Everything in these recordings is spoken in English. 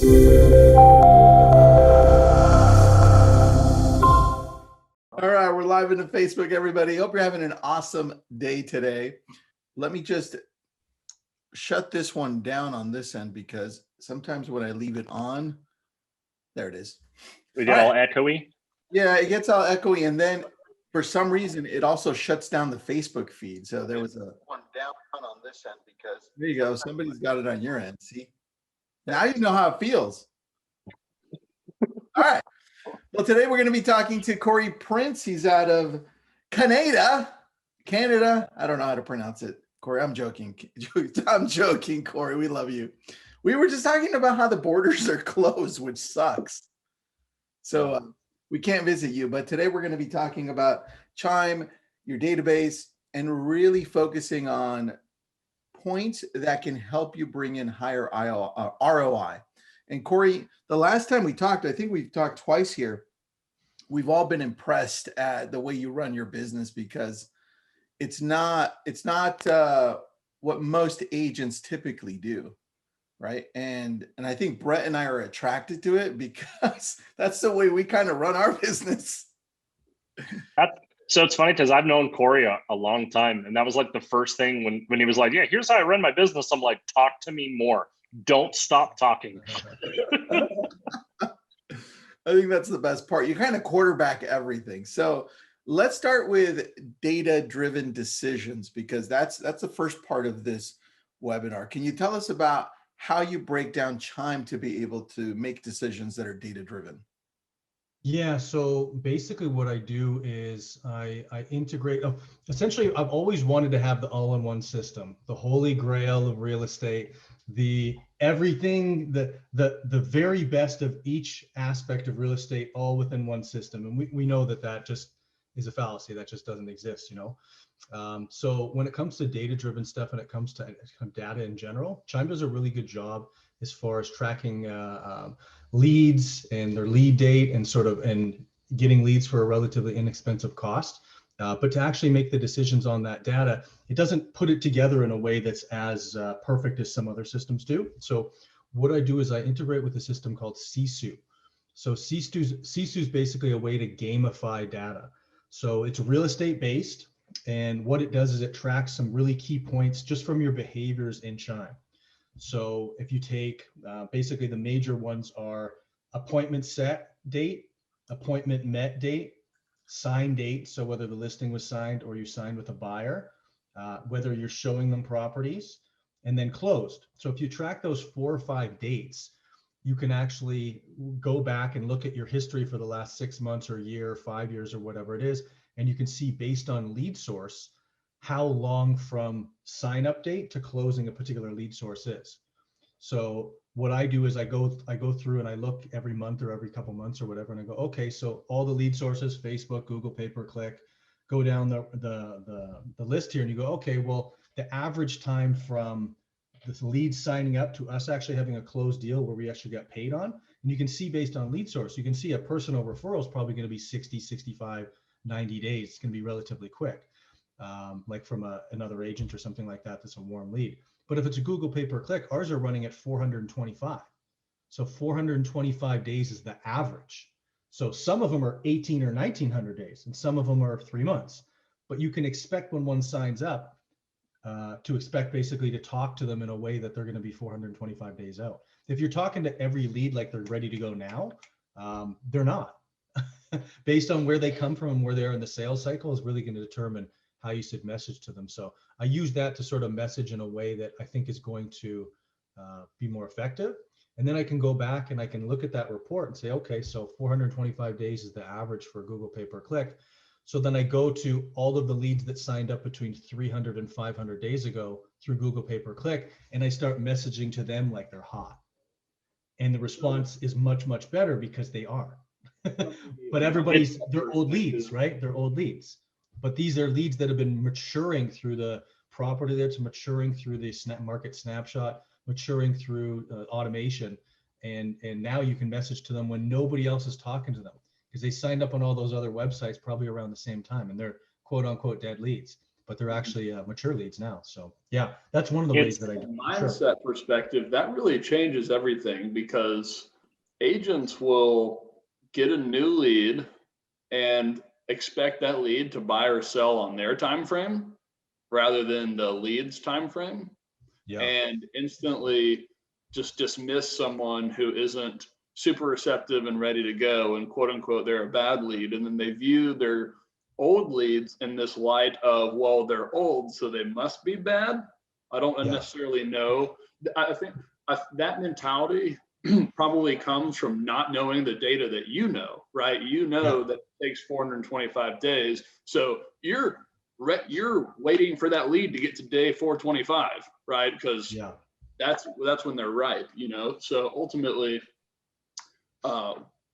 All right, we're live into Facebook, everybody. Hope you're having an awesome day today. Let me just shut this one down on this end because sometimes when I leave it on, there it is. We get all echoey? Yeah, it gets all echoey. And then for some reason, it also shuts down the Facebook feed. So there was a one down on this end because there you go. Somebody's got it on your end. See, now you know how it feels. All right. Well, today we're going to be talking to Kory Prince. He's out of Canada. I don't know how to pronounce it. Kory, I'm joking. I'm joking, Kory. We love you. We were just talking about how the borders are closed, which sucks. So we can't visit you. But today we're going to be talking about Chime, your database, and really focusing on points that can help you bring in higher ROI. And Kory, the last time we talked, I think we've talked twice here. We've all been impressed at the way you run your business because it's not what most agents typically do, right? And I think Brett and I are attracted to it because that's the way we kind of run our business. So it's funny because I've known Kory a long time, and that was like the first thing when he was like, "Yeah, here's how I run my business." I'm like, "Talk to me more. Don't stop talking." I think that's the best part. You kind of quarterback everything. So let's start with data-driven decisions because that's the first part of this webinar. Can you tell us about how you break down Chime to be able to make decisions that are data-driven? Yeah, so basically what I do is I integrate, essentially I've always wanted to have the all-in-one system, the holy grail of real estate, everything, the very best of each aspect of real estate all within one system. And we know that just is a fallacy, that just doesn't exist, you know? So when it comes to data-driven stuff and it comes to data in general, Chime does a really good job as far as tracking leads and their lead date and getting leads for a relatively inexpensive cost. But to actually make the decisions on that data, it doesn't put it together in a way that's as perfect as some other systems do. So what I do is I integrate with a system called Sisu. So Sisu is basically a way to gamify data. So it's real estate based. And what it does is it tracks some really key points just from your behaviors in Chime. So if you take basically the major ones are appointment set date, appointment met date, sign date, so whether the listing was signed or you signed with a buyer, whether you're showing them properties, and then closed. So if you track those 4 or 5 dates, you can actually go back and look at your history for the last 6 months or year, or 5 years or whatever it is, and you can see based on lead source how long from sign up date to closing a particular lead source is. So what I do is I go through and I look every month or every couple months or whatever, and I go, okay, so all the lead sources, Facebook, Google, pay-per-click, go down the list here, and you go, okay, well, the average time from this lead signing up to us actually having a closed deal where we actually got paid on, and you can see based on lead source, you can see a personal referral is probably going to be 60, 65, 90 days. It's going to be relatively quick. Like from another agent or something like that, that's a warm lead. But if it's a Google pay-per-click, ours are running at 425. So 425 days is the average. So some of them are 18 or 1900 days, and some of them are 3 months. But you can expect when one signs up to expect basically to talk to them in a way that they're going to be 425 days out. If you're talking to every lead like they're ready to go now, they're not. Based on where they come from and where they are in the sales cycle is really going to determine how you should message to them. So I use that to sort of message in a way that I think is going to be more effective. And then I can go back and I can look at that report and say, okay, so 425 days is the average for Google pay-per-click. So then I go to all of the leads that signed up between 300 and 500 days ago through Google pay-per-click, and I start messaging to them like they're hot. And the response is much, much better because they are. But they're old leads, right? They're old leads. But these are leads that have been maturing through the property that's maturing through the market snapshot, maturing through automation. And now you can message to them when nobody else is talking to them because they signed up on all those other websites probably around the same time and they're quote unquote dead leads. but they're actually mature leads now. So yeah, that's one of the ways that I do. Mindset perspective, that really changes everything, because agents will get a new lead and expect that lead to buy or sell on their time frame rather than the lead's time frame, and instantly just dismiss someone who isn't super receptive and ready to go, and quote unquote they're a bad lead, and then they view their old leads in this light of, well, they're old, so they must be bad. I don't necessarily know. I think that mentality probably comes from not knowing the data that you know, right? You know that it takes 425 days, so you're waiting for that lead to get to day 425, right? Because that's when they're ripe, you know. So ultimately,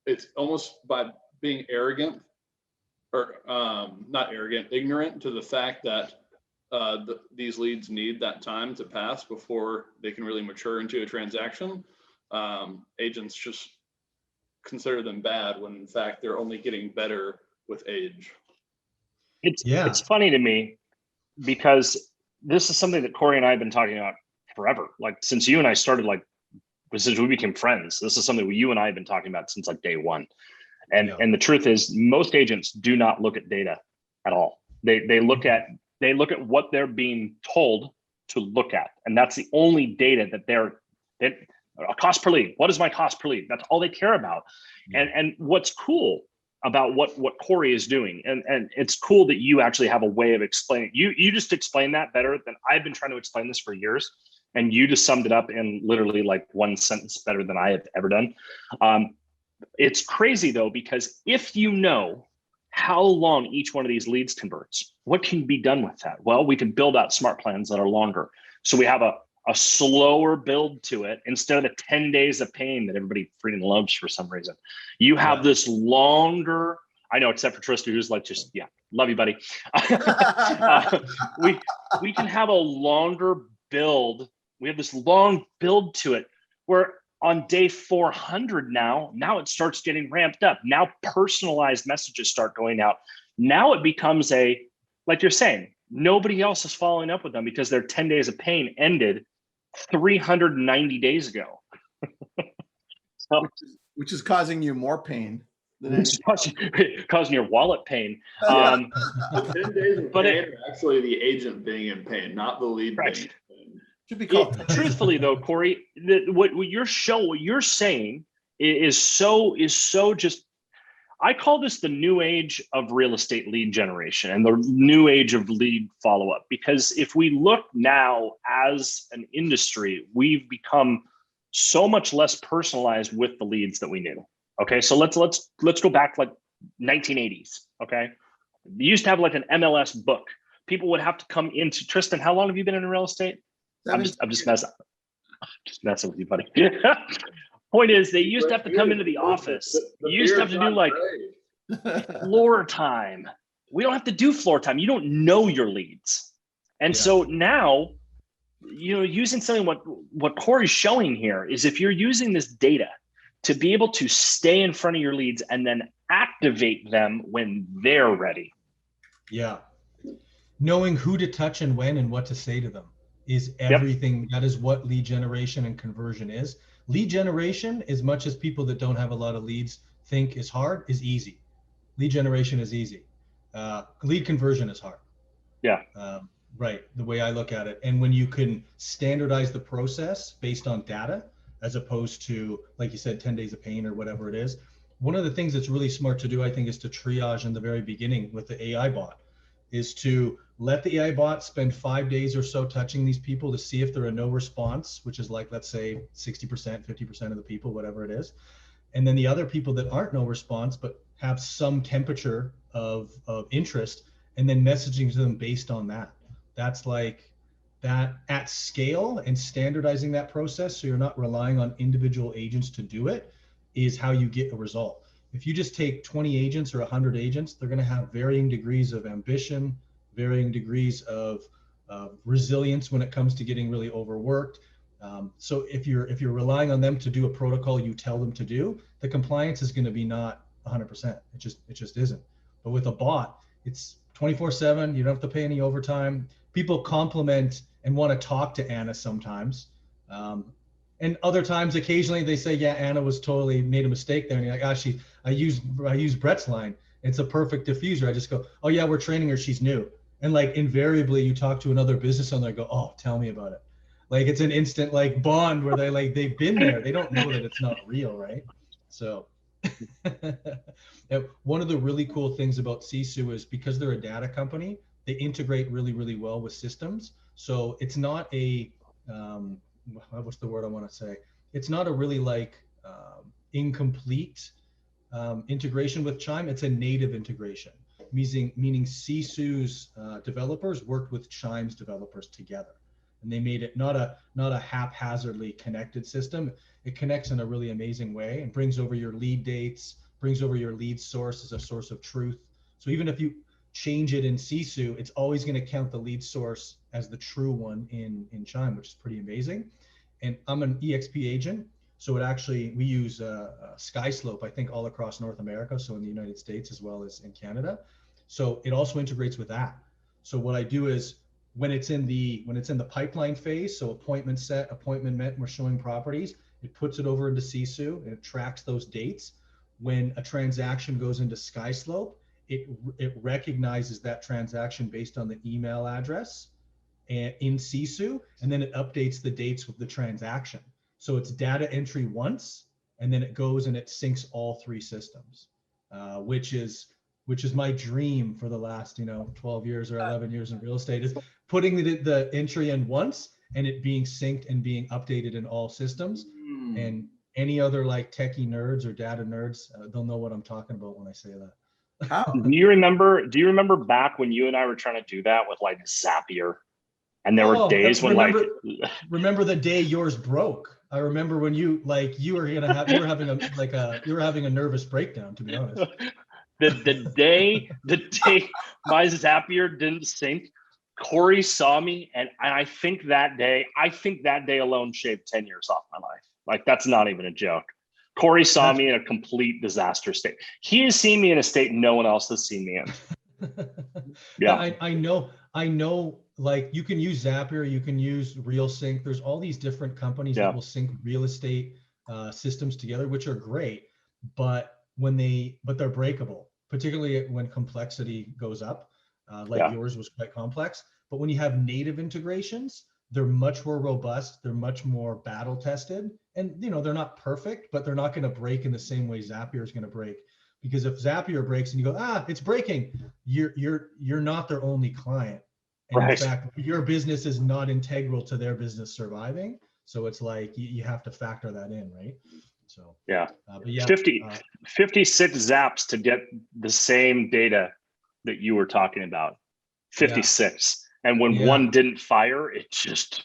it's almost by being arrogant, or not arrogant, ignorant to the fact that these leads need that time to pass before they can really mature into a transaction. Agents just consider them bad when in fact they're only getting better with age. It's funny to me, because this is something that Kory and I have been talking about forever. Like since you and I started, like since we became friends, this is something you and I have been talking about since like day one. And the truth is, most agents do not look at data at all. They look at what they're being told to look at, and that's the only data that a cost per lead. What is my cost per lead? That's all they care about. And what's cool about what Kory is doing, and it's cool that you actually have a way of explaining. You just explained that better than I've been trying to explain this for years, and you just summed it up in literally like one sentence better than I have ever done. It's crazy though, because if you know how long each one of these leads converts, what can be done with that? Well, we can build out smart plans that are longer. So we have a slower build to it instead of the 10 days of pain that everybody freaking loves for some reason. You have this longer, I know, except for Trista, who's like, just, love you, buddy. We can have a longer build. We have this long build to it where on day 400 now it starts getting ramped up. Now personalized messages start going out. Now it becomes like you're saying, nobody else is following up with them because their 10 days of pain ended 390 days ago. Which is causing you more pain. Causing your wallet pain. The 10 days of pain are actually the agent being in pain, not the lead being in pain. Should be called. Truthfully though, Kory, what you're saying is so just, I call this the new age of real estate lead generation and the new age of lead follow-up. Because if we look now as an industry, we've become so much less personalized with the leads that we knew. Okay, so let's go back like 1980s. Okay, you used to have like an MLS book. People would have to come into, Tristan, how long have you been in real estate? I'm just messing with you, buddy. Point is, they used to have to come into the office. You used to have to do like floor time. We don't have to do floor time. You don't know your leads. And so now, using something what Kory's showing here is, if you're using this data to be able to stay in front of your leads and then activate them when they're ready. Yeah. Knowing who to touch and when and what to say to them is everything. That is what lead generation and conversion is. Lead generation, as much as people that don't have a lot of leads think is hard, is easy. Lead generation is easy. Lead conversion is hard. Yeah. Right. The way I look at it. And when you can standardize the process based on data, as opposed to, like you said, 10 days of pain or whatever it is. One of the things that's really smart to do, I think, is to triage in the very beginning with the AI bot, is to let the AI bot spend 5 days or so touching these people to see if they're a no response, which is like, let's say 60%, 50% of the people, whatever it is. And then the other people that aren't no response, but have some temperature of interest, and then messaging to them based on that. That's like that at scale, and standardizing that process so you're not relying on individual agents to do it is how you get a result. If you just take 20 agents or 100 agents, they're going to have varying degrees of ambition, varying degrees of resilience when it comes to getting really overworked. So if you're relying on them to do a protocol you tell them to do, the compliance is going to be not 100%. It just isn't. But with a bot, it's 24/7. You don't have to pay any overtime. People compliment and want to talk to Anna sometimes. And other times, occasionally they say, yeah, Anna was totally made a mistake there. And you're like, I use Brett's line. It's a perfect diffuser. I just go, oh yeah, we're training her. She's new. And like invariably you talk to another business owner, go, oh, tell me about it. Like it's an instant like bond where they've been there. They don't know that it's not real, right? So one of the really cool things about Sisu is because they're a data company, they integrate really, really well with systems. So it's not a, what's the word I want to say? It's not a really like incomplete integration with Chime. It's a native integration, meaning Sisu's developers worked with Chime's developers together. And they made it not a haphazardly connected system. It connects in a really amazing way and brings over your lead dates, brings over your lead source as a source of truth. So even if you change it in Sisu, it's always going to count the lead source as the true one in Chime, which is pretty amazing. And I'm an EXP agent. So we use SkySlope, I think all across North America. So in the United States as well as in Canada. So it also integrates with that. So what I do is when it's in the pipeline phase, so appointment set, appointment met, and we're showing properties, it puts it over into Sisu and it tracks those dates. When a transaction goes into SkySlope, it recognizes that transaction based on the email address and in Sisu, and then it updates the dates with the transaction. So it's data entry once, and then it goes and it syncs all three systems, which is my dream for the last 12 years or 11 years in real estate, is putting the entry in once and it being synced and being updated in all systems. And any other like techie nerds or data nerds, they'll know what I'm talking about when I say that. How? Do you remember back when you and I were trying to do that with like Zapier? And there were days when remember the day yours broke. I remember when you were having a nervous breakdown, to be honest. the day my Zapier didn't sync, Kory saw me, and I think that day alone shaved 10 years off my life. Like that's not even a joke. Kory saw me in a complete disaster state. He has seen me in a state no one else has seen me in. Yeah, I know. Like you can use Zapier, you can use RealSync. There's all these different companies that will sync real estate systems together, which are great, but they're breakable, particularly when complexity goes up. Yours was quite complex. But when you have native integrations, they're much more robust. They're much more battle tested, and they're not perfect, but they're not going to break in the same way Zapier is going to break. Because if Zapier breaks and you go, it's breaking, you're not their only client. And right. In fact, your business is not integral to their business surviving. So it's like you have to factor that in, right? So yeah, 56 zaps to get the same data that you were talking about. 56, and when one didn't fire, it just.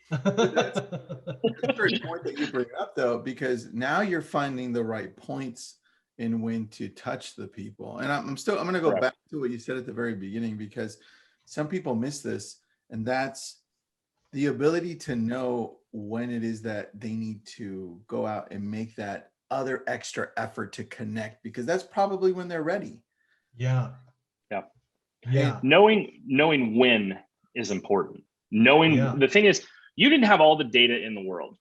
That's a great point that you bring up, though, because now you're finding the right points in when to touch the people. And I'm going to go back to what you said at the very beginning, because some people miss this, and that's the ability to know when it is that they need to go out and make that other extra effort to connect, because that's probably when they're ready. Yeah. Knowing when is important. The thing is, you didn't have all the data in the world.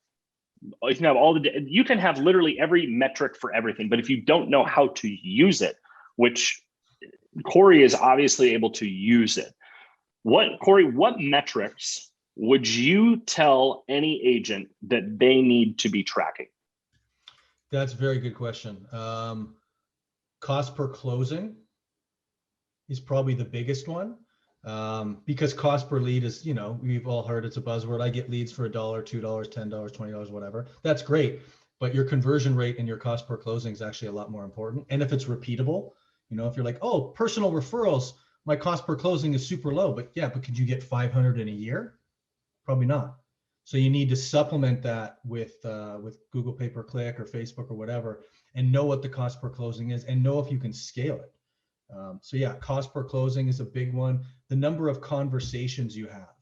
You can have literally every metric for everything, but if you don't know how to use it, which Kory is obviously able to use it. Kory, what metrics would you tell any agent that they need to be tracking? That's a very good question. Cost per closing is probably the biggest one. Because cost per lead is, we've all heard it's a buzzword. I get leads for $1, $2, $10, $20, whatever. That's great. But your conversion rate and your cost per closing is actually a lot more important. And if it's repeatable, if you're like, oh, personal referrals, my cost per closing is super low, but could you get 500 in a year? Probably not. So you need to supplement that with Google pay-per-click or Facebook or whatever, and know what the cost per closing is and know if you can scale it. Cost per closing is a big one. The number of conversations you have.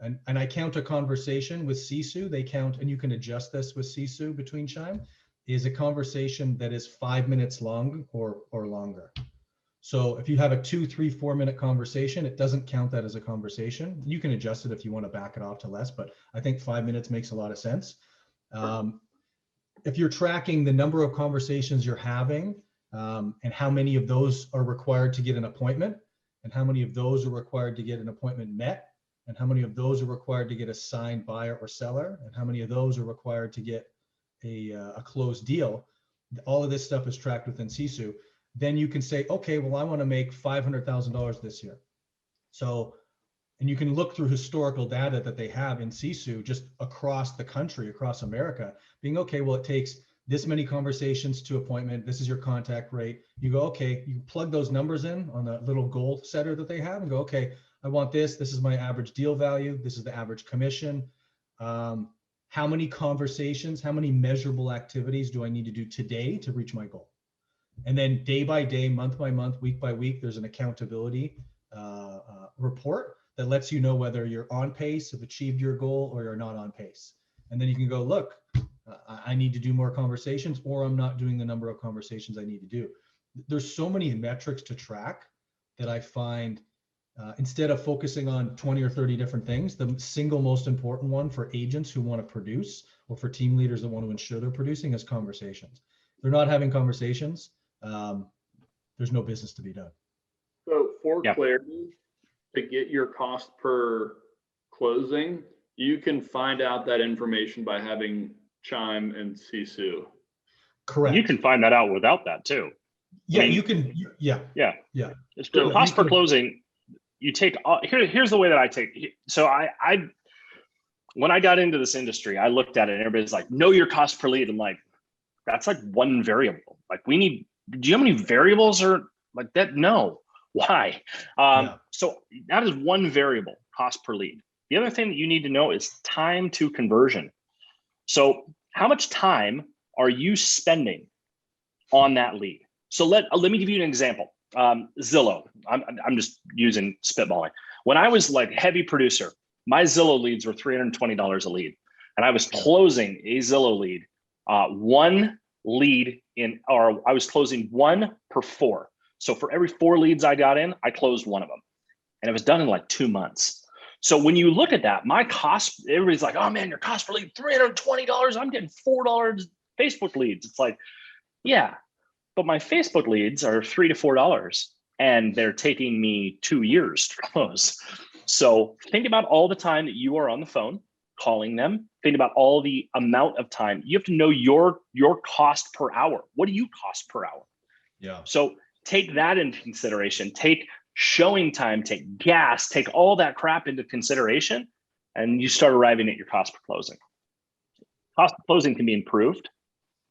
And I count a conversation with Sisu. They count, and you can adjust this with Sisu between Chime, is a conversation that is 5 minutes long or longer. So if you have a 2, 3, 4 minute conversation, it doesn't count that as a conversation. You can adjust it if you want to back it off to less, but I think 5 minutes makes a lot of sense. If you're tracking the number of conversations you're having, and how many of those are required to get an appointment, and how many of those are required to get an appointment met, and how many of those are required to get a signed buyer or seller, and how many of those are required to get a closed deal, all of this stuff is tracked within Sisu. Then you can say, okay, well, I want to make $500,000 this year. So, and you can look through historical data that they have in Sisu just across the country, across America, being, okay, well, it takes this many conversations to appointment. This is your contact rate. You go, okay, you plug those numbers in on the little goal setter that they have and go, okay, I want this. This is my average deal value. This is the average commission. How many conversations, how many measurable activities do I need to do today to reach my goal? And then day by day, month by month, week by week, there's an accountability report that lets you know whether you're on pace, have achieved your goal, or you're not on pace. And then you can go, look, I need to do more conversations, or I'm not doing the number of conversations I need to do. There's so many metrics to track that I find instead of focusing on 20 or 30 different things, the single most important one for agents who want to produce, or for team leaders that want to ensure they're producing, is conversations. If they're not having conversations, there's no business to be done. So for clarity, to get your cost per closing, you can find out that information by having Chime and Sisu. Correct. You can find that out without that too. Yeah, I mean, you can. Yeah. It's cost per closing. You take here's the way that I take. So I when I got into this industry, I looked at it and everybody's like, know your cost per lead. I'm like, that's like one variable. Like, do you know how many variables are like that? No. Why? So that is one variable, cost per lead. The other thing that you need to know is time to conversion. So how much time are you spending on that lead? So let me give you an example. Zillow, I'm just using spitballing. When I was like heavy producer, my Zillow leads were $320 a lead. And I was closing a Zillow lead, one lead I was closing 1 per 4. So for every 4 leads I got in, I closed one of them. And it was done in like 2 months. So when you look at that, my cost, everybody's like, oh man, your cost per lead, $320. I'm getting $4 Facebook leads. It's like, yeah, but my Facebook leads are $3 to $4 and they're taking me 2 years to close. So think about all the time that you are on the phone calling them. Think about all the amount of time. You have to know your cost per hour. What do you cost per hour? Yeah. So take that into consideration. Take showing time, take gas, take all that crap into consideration, and you start arriving at your cost per closing. Cost per closing can be improved.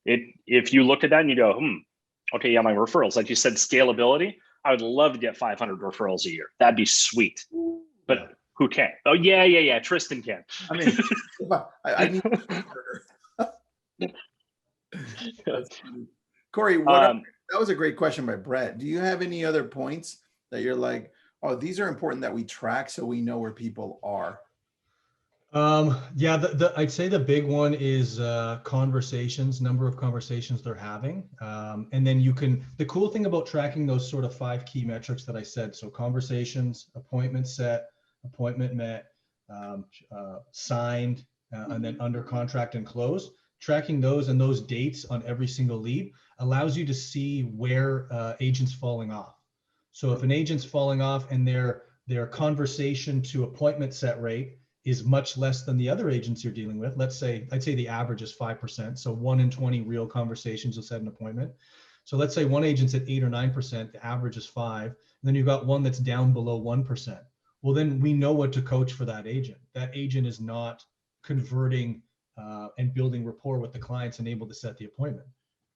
If you look at that and you go, okay, yeah, my referrals, like you said, scalability, I would love to get 500 referrals a year. That'd be sweet. But who can? Oh, yeah. Tristan can. I mean, I need Kory, that was a great question by Brett. Do you have any other points that you're like, oh, these are important that we track so we know where people are? Yeah, I'd say the big one is conversations, number of conversations they're having. And then the cool thing about tracking those sort of 5 key metrics that I said, so conversations, appointment set, appointment met, signed, and then under contract and closed, tracking those and those dates on every single lead allows you to see where agents falling off. So if an agent's falling off and their conversation to appointment set rate is much less than the other agents you're dealing with, I'd say the average is 5%. So 1 in 20 real conversations will set an appointment. So let's say one agent's at 8 or 9%, the average is 5, and then you've got one that's down below 1%. Well, then we know what to coach for that agent. That agent is not converting and building rapport with the clients and able to set the appointment,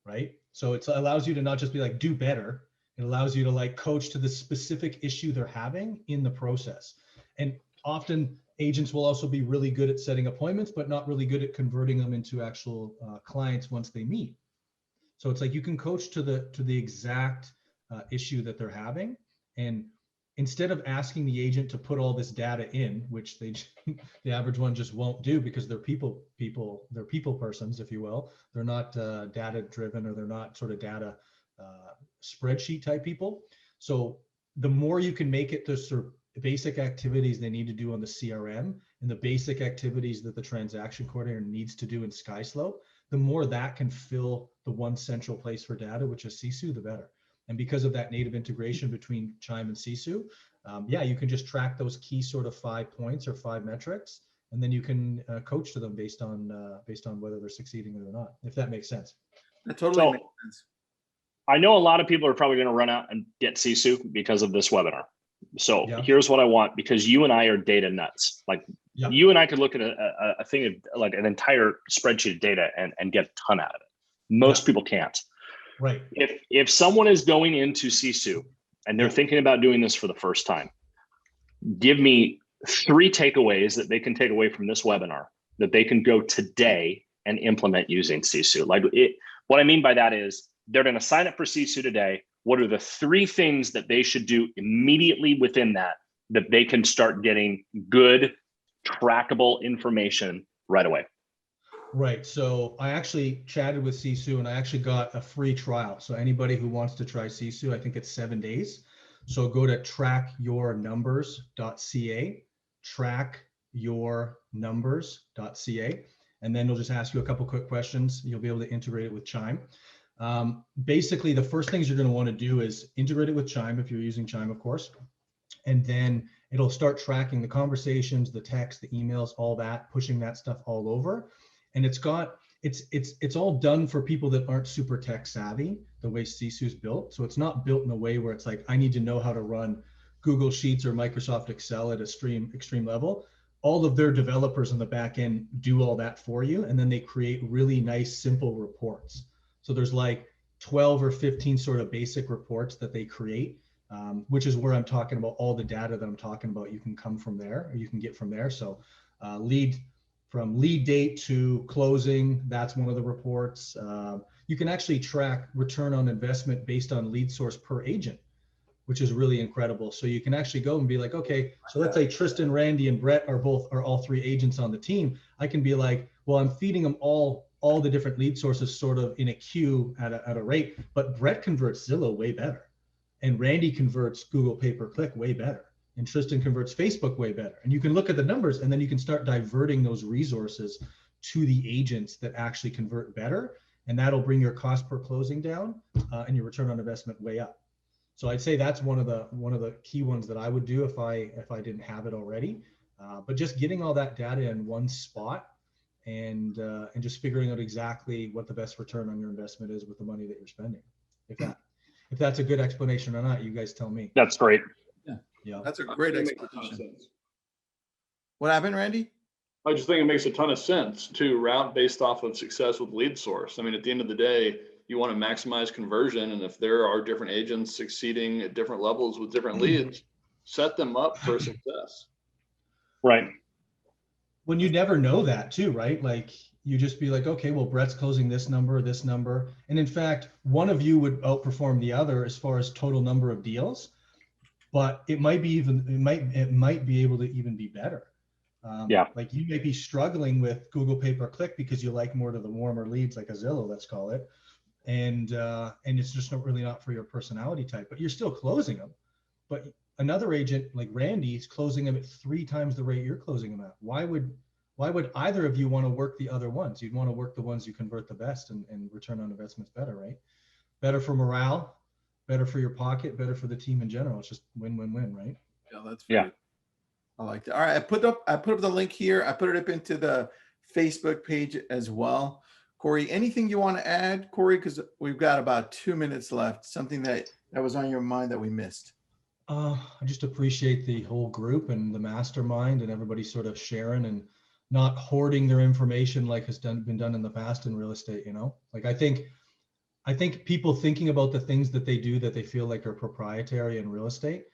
right? So it allows you to not just be like, do better. It allows you to like coach to the specific issue they're having in the process. And often agents will also be really good at setting appointments, but not really good at converting them into actual clients once they meet. So it's like you can coach to the exact issue that they're having. And instead of asking the agent to put all this data in, which the average one just won't do because they're people persons, if you will. They're not data driven, or they're not sort of data spreadsheet type people. So the more you can make it to sort of basic activities they need to do on the CRM and the basic activities that the transaction coordinator needs to do in SkySlope, the more that can fill the one central place for data, which is Sisu, the better. And because of that native integration between Chime and Sisu, yeah, you can just track those key sort of 5 points or 5 metrics, and then you can coach to them based on whether they're succeeding or not, if that makes sense. That totally makes sense. I know a lot of people are probably going to run out and get Sisu because of this webinar. So Yeah. here's what I want, because you and I are data nuts. Like Yep. you and I could look at a thing of like an entire spreadsheet of data and get a ton out of it. Most people can't. Right. If someone is going into Sisu and they're thinking about doing this for the first time, give me 3 takeaways that they can take away from this webinar that they can go today and implement using Sisu. Like what I mean by that is they're going to sign up for Sisu today. What are the 3 things that they should do immediately within that they can start getting good, trackable information right away? Right. So I actually chatted with Sisu and I actually got a free trial. So anybody who wants to try Sisu, I think it's 7 days. So go to trackyournumbers.ca, trackyournumbers.ca, and then it'll just ask you a couple quick questions. You'll be able to integrate it with Chime. Basically, the first things you're going to want to do is integrate it with Chime if you're using Chime, of course, and then it'll start tracking the conversations, the text, the emails, all that, pushing that stuff all over. And it's all done for people that aren't super tech savvy, the way Sisu's built. So it's not built in a way where it's like, I need to know how to run Google Sheets or Microsoft Excel at a extreme level. All of their developers on the back end do all that for you. And then they create really nice, simple reports. So there's like 12 or 15 sort of basic reports that they create, which is where I'm talking about all the data that I'm talking about. You can come from there, or you can get from there. So from lead date to closing, that's one of the reports. You can actually track return on investment based on lead source per agent, which is really incredible. So you can actually go and be like, okay, so let's say Tristan, Randy, and Brett are all 3 agents on the team. I can be like, well, I'm feeding them all the different lead sources sort of in a queue at a rate, but Brett converts Zillow way better. And Randy converts Google pay-per-click way better. And Tristan converts Facebook way better. And you can look at the numbers and then you can start diverting those resources to the agents that actually convert better. And that'll bring your cost per closing down and your return on investment way up. So I'd say that's one of the key ones that I would do if I didn't have it already. But just getting all that data in one spot and just figuring out exactly what the best return on your investment is with the money that you're spending. If that's a good explanation or not, you guys tell me. That's great. Yeah, That's a great explanation. What happened, Randy? I just think it makes a ton of sense to route based off of success with lead source. I mean, at the end of the day, you want to maximize conversion. And if there are different agents succeeding at different levels with different leads, set them up for success. Right. When you never know that too, right? Like you just be like, okay, well, Brett's closing this number. And in fact, one of you would outperform the other as far as total number of deals, but it might be able to even be better. Like you may be struggling with Google pay-per-click because you like more to the warmer leads, like a Zillow, let's call it. And it's just not for your personality type, but you're still closing them. But another agent like Randy is closing them at 3 times the rate you're closing them at. Why would either of you want to work the other ones? You'd want to work the ones you convert the best and return on investment's better, right? Better for morale, better for your pocket, better for the team in general. It's just win-win-win, right? Yeah, that's fair. I like that. All right, I put up the link here. I put it up into the Facebook page as well. Kory, anything you want to add, Kory? Because we've got about 2 minutes left. Something that was on your mind that we missed. I just appreciate the whole group and the mastermind and everybody sort of sharing and not hoarding their information like has been done in the past in real estate. You know, like I think people thinking about the things that they do that they feel like are proprietary in real estate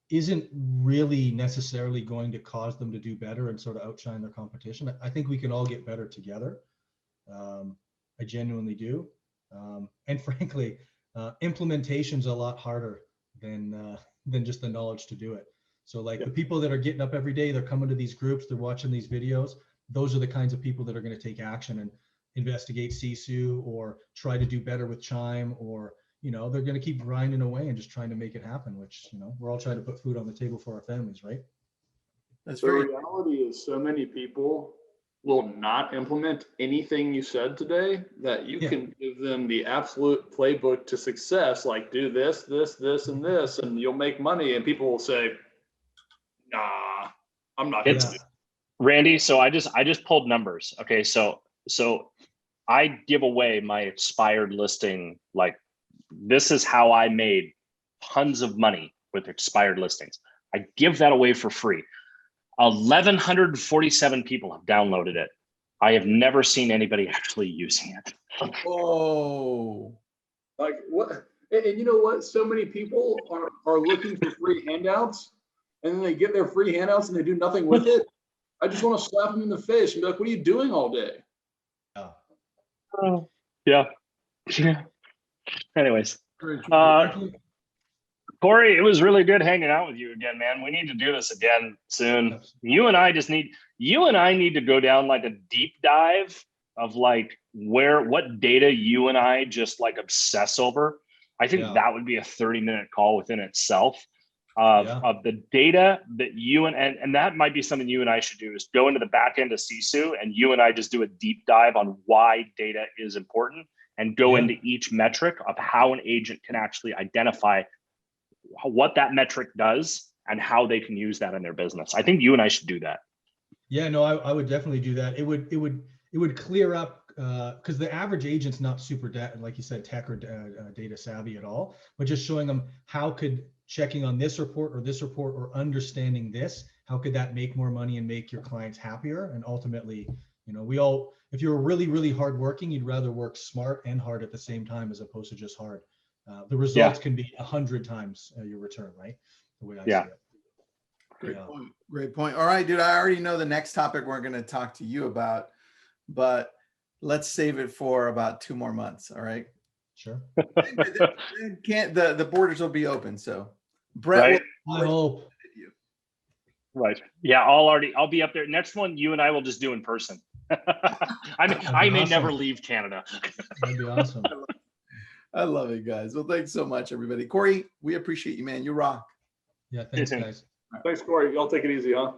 isn't really necessarily going to cause them to do better and sort of outshine their competition. I think we can all get better together. I genuinely do. And frankly, implementation's a lot harder than just the knowledge to do it. So like the people that are getting up every day, they're coming to these groups, they're watching these videos. Those are the kinds of people that are going to take action and investigate Sisu or try to do better with Chime or, you know, they're going to keep grinding away and just trying to make it happen, which, you know, we're all trying to put food on the table for our families, right? That's The very reality is so many people will not implement anything you said today that you Yeah. can give them the absolute playbook to success, like do this, this, this, and this, and you'll make money. And people will say, nah, I'm not gonna It's do it. Randy. So I just pulled numbers. Okay. So I give away my expired listing. Like, this is how I made tons of money with expired listings. I give that away for free. 1,147 people have downloaded it. I have never seen anybody actually using it. Oh, Like what? And you know what? So many people are looking for free handouts, and then they get their free handouts and they do nothing with it. I just want to slap them in the face and be like, "What are you doing all day?" Yeah. Anyways, very true. Kory, it was really good hanging out with you again, man. We need to do this again soon. You and I need to go down like a deep dive of like what data you and I just like obsess over. I think that would be a 30-minute call within itself of the data that you and that might be something you and I should do, is go into the back end of Sisu and you and I just do a deep dive on why data is important and go into each metric of how an agent can actually identify what that metric does and how they can use that in their business. I think you and I should do that. Yeah, no, I would definitely do that. It would clear up, because the average agent's not super like you said, tech or data savvy at all, but just showing them how could checking on this report or understanding this, how could that make more money and make your clients happier? And ultimately, you know, if you're really, really hardworking, you'd rather work smart and hard at the same time as opposed to just hard. The results can be 100 times your return, right? The way I see it. Great point. Great point. All right, dude. I already know the next topic we're going to talk to you about, but let's save it for about 2 more months. All right. Sure. The borders will be open. So Brett, I hope. Right. Yeah. I'll be up there. Next one, you and I will just do in person. I may never leave Canada. That'd be awesome. I love it, guys. Well, thanks so much, everybody. Kory, we appreciate you, man. You rock. Yeah, thanks, guys. Thanks, Kory. Y'all take it easy, huh?